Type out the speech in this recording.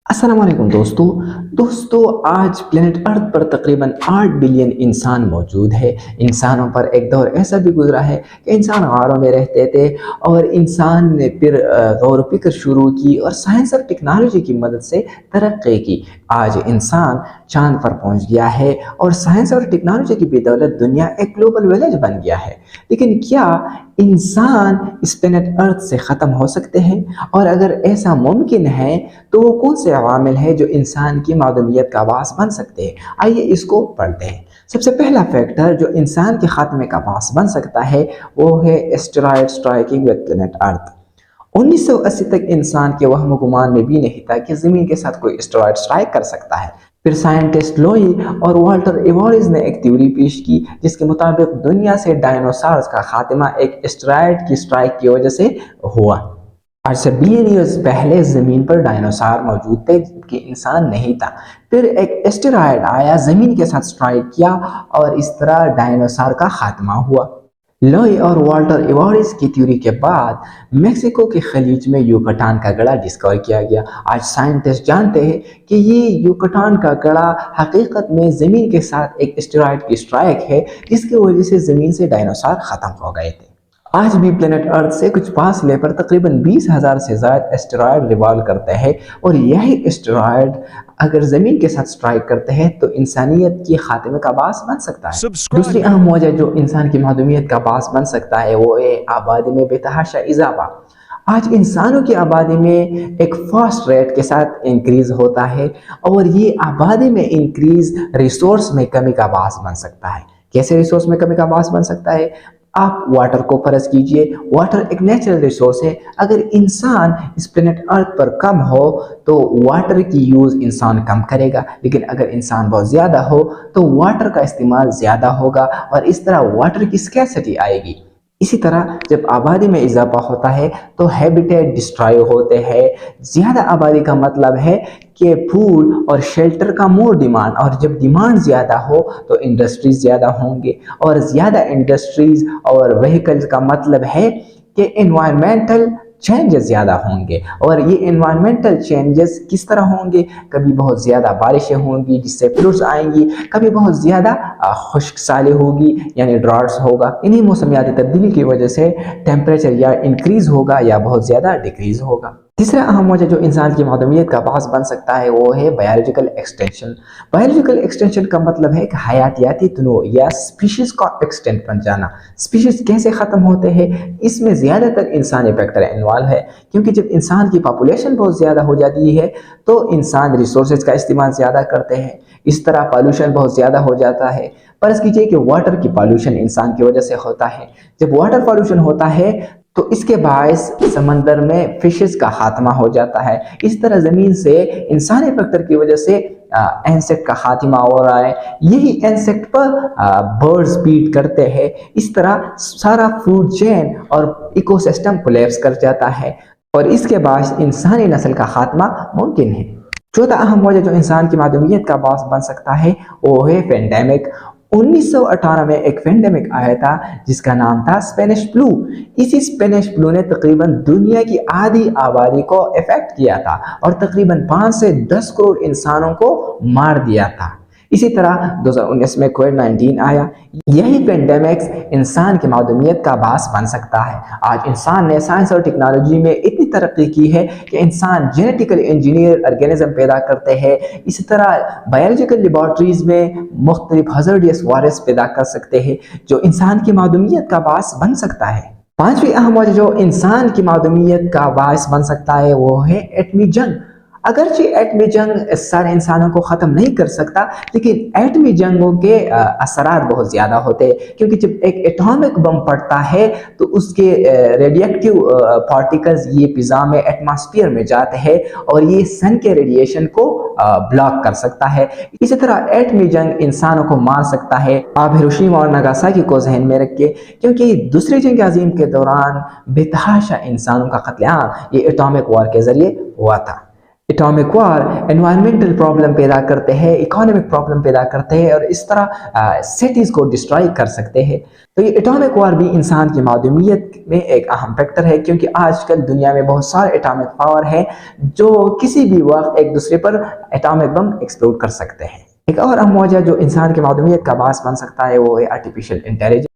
अस्सलाम वालेकुम दोस्तों आज प्लेनेट अर्थ पर तकरीबन 8 बिलियन इंसान मौजूद है। इंसानों पर एक दौर ऐसा भी गुजरा है कि इंसान गारों में रहते थे और इंसान ने फिर गौर व फिक्र शुरू की और साइंस और टेक्नोलॉजी की मदद से तरक्की की। आज इंसान चांद पर पहुंच गया है और साइंस और टेक्नोलॉजी की बदौलत दुनिया एक ग्लोबल विलेज बन गया है। लेकिन क्या इंसान इस प्लेनेट अर्थ से ख़त्म हो सकते हैं? और अगर ऐसा मुमकिन है तो वो कौन से अवामिल हैं जो इंसान की मादूमियत का बास बन सकते हैं? आइए इसको पढ़ते हैं। सबसे पहला फैक्टर जो इंसान के खात्मे का बास बन सकता है वो है asteroid striking with planet earth. 1980 तक इंसान के वहम गुमान में भी नहीं था कि ज़मीन के साथ कोई एस्टेरॉयड स्ट्राइक कर सकता है। फिर साइंटिस्ट लोई और वाल्टर इवोरिस ने एक थ्योरी पेश की जिसके मुताबिक दुनिया से डायनासोर्स का खात्मा एक एस्टेरॉयड की स्ट्राइक की वजह से हुआ। आज से बिलियन ईयर्स पहले ज़मीन पर डायनासोर मौजूद थे जबकि इंसान नहीं था। फिर एक एस्टेरॉयड आया, ज़मीन के साथ स्ट्राइक किया और इस तरह डायनासोर का खात्मा हुआ। लोई और वाल्टर इवोरिस की थ्योरी के बाद मेक्सिको के खलीज में युकाटान का गड़ा डिस्कवर किया गया। आज साइंटिस्ट जानते हैं कि ये युकाटान का गड़ा हकीकत में ज़मीन के साथ एक एस्टेरॉयड की स्ट्राइक है जिसकी वजह से ज़मीन से डायनासोर ख़त्म हो गए थे। आज भी प्लेनेट अर्थ से कुछ फासले पर तकरीबन 20,000 से ज़्यादा एस्टेरॉयड रिवॉल्व करते हैं और यही एस्टेरॉयड अगर ज़मीन के साथ स्ट्राइक करते हैं तो इंसानियत की खात्मे का बास बन सकता है। दूसरी अहम वजह जो इंसान की मादूमियत का बास बन सकता है वो है आबादी में बेतहाशा इजाफा। आज इंसानों की आबादी में एक फास्ट रेट के साथ इंक्रीज होता है और ये आबादी में इंक्रीज रिसोर्स में कमी का बास बन सकता है। कैसे रिसोर्स में कमी का बास बन सकता है? आप वाटर को फर्ज कीजिए, वाटर एक नेचुरल रिसोर्स है। अगर इंसान इस प्लेनेट अर्थ पर कम हो तो वाटर की यूज़ इंसान कम करेगा, लेकिन अगर इंसान बहुत ज़्यादा हो तो वाटर का इस्तेमाल ज़्यादा होगा और इस तरह वाटर की स्कैर्सिटी आएगी। इसी तरह जब आबादी में इजाफा होता है तो हैबिटेट डिस्ट्रॉय होते हैं। ज़्यादा आबादी का मतलब है कि फूड और शेल्टर का मोर डिमांड, और जब डिमांड ज़्यादा हो तो इंडस्ट्रीज ज़्यादा होंगे और ज़्यादा इंडस्ट्रीज और व्हीकल्स का मतलब है कि एनवायरमेंटल चेंजेस ज़्यादा होंगे। और ये एनवायरमेंटल चेंजेस किस तरह होंगे? कभी बहुत ज़्यादा बारिशें होंगी जिससे फ्लड्स आएंगी, कभी बहुत ज़्यादा खुश्क साली होगी यानी ड्रॉट्स होगा। इन्हीं मौसमियाती तब्दीली की वजह से टेम्परेचर या इंक्रीज़ होगा या बहुत ज़्यादा डिक्रीज़ होगा। तीसरा अहम वजह जो इंसान की मादूमियत का बास बन सकता है वो है बायोलॉजिकल एक्सटेंशन। बायोलॉजिकल एक्सटेंशन का मतलब है कि हयातियाती तनू या स्पीशीज़ का एक्सटेंट बन जाना। स्पीशीज़ कैसे ख़त्म होते हैं? इसमें ज़्यादातर इंसानी फैक्टर इन्वॉल्व है, क्योंकि जब इंसान की पॉपुलेशन बहुत ज़्यादा हो जाती है तो इंसान रिसोर्सेज का इस्तेमाल ज़्यादा करते हैं। इस तरह पॉल्यूशन बहुत ज़्यादा हो जाता है। फर्ज कीजिए कि वाटर की पॉल्यूशन इंसान की वजह से होता है। जब वाटर पॉल्यूशन होता है तो इसके बायस समंदर में फिशेस का खात्मा हो जाता है। इस तरह ज़मीन से इंसानी फैक्टर की वजह से इंसेक्ट का खात्मा हो रहा है। यही इंसेक्ट पर बर्ड्स फीड करते हैं। इस तरह सारा फूड चेन और इकोसिस्टम कोलैप्स कर जाता है और इसके बाद इंसानी नस्ल का खात्मा मुमकिन है। चौथा अहम वजह जो इंसान की मादूमियत का बास बन सकता है वो है पेंडेमिक। 1918 में एक पेंडेमिक आया था जिसका नाम था स्पेनिश फ्लू। इसी स्पेनिश फ्लू ने तकरीबन दुनिया की आधी आबादी को इफेक्ट किया था और तकरीबन 5 से 10 करोड़ इंसानों को मार दिया था। इसी तरह 2019 में कोविड-19 आया। यही पेंडेमिक्स इंसान की मादूमियत का बास बन सकता है। आज इंसान ने साइंस और टेक्नोलॉजी में इतनी तरक्की की है कि इंसान जेनेटिकल इंजीनियर ऑर्गेनिज्म पैदा करते हैं। इसी तरह बायोलॉजिकल लेबॉर्ट्रीज में मुख्तलिफ हज़ार्डियस वायरस पैदा कर सकते हैं जो इंसान की मादूमियत का बास बन सकता है। पांचवी अहम वजह जो इंसान की मादूमियत का बास बन सकता है वो है एटमी जंग। अगरचे एटमी जंग सारे इंसानों को ख़त्म नहीं कर सकता, लेकिन एटमी जंगों के असरात बहुत ज़्यादा होते हैं, क्योंकि जब एक एटॉमिक बम पड़ता है तो उसके रेडिएक्टिव पार्टिकल्स ये फिज़ा में एटमॉस्फेयर में जाते हैं और ये सन के रेडिएशन को ब्लॉक कर सकता है। इसी तरह एटमी जंग इंसानों को मार सकता है। आप हिरोशिमा और नागासाकी को जहन में रखिए, क्योंकि दूसरी जंग अज़ीम के दौरान बेतहाशा इंसानों का कत्लेआम ये एटॉमिक वॉर के ज़रिए हुआ था। एटॉमिक वार एनवायरमेंटल प्रॉब्लम पैदा करते हैं, इकोनॉमिक प्रॉब्लम पैदा करते हैं और इस तरह सिटीज़ को डिस्ट्रॉय कर सकते हैं। तो ये एटॉमिक वार भी इंसान की मादूमियत में एक अहम फैक्टर है, क्योंकि आजकल दुनिया में बहुत सारे एटॉमिक पावर हैं जो किसी भी वक्त एक दूसरे पर एटॉमिक बम एक्सप्लोड कर सकते हैं। एक और अहम वजह जो इंसान की मादूमियत का बास बन सकता है वो है आर्टिफिशियल इंटेलिजेंस।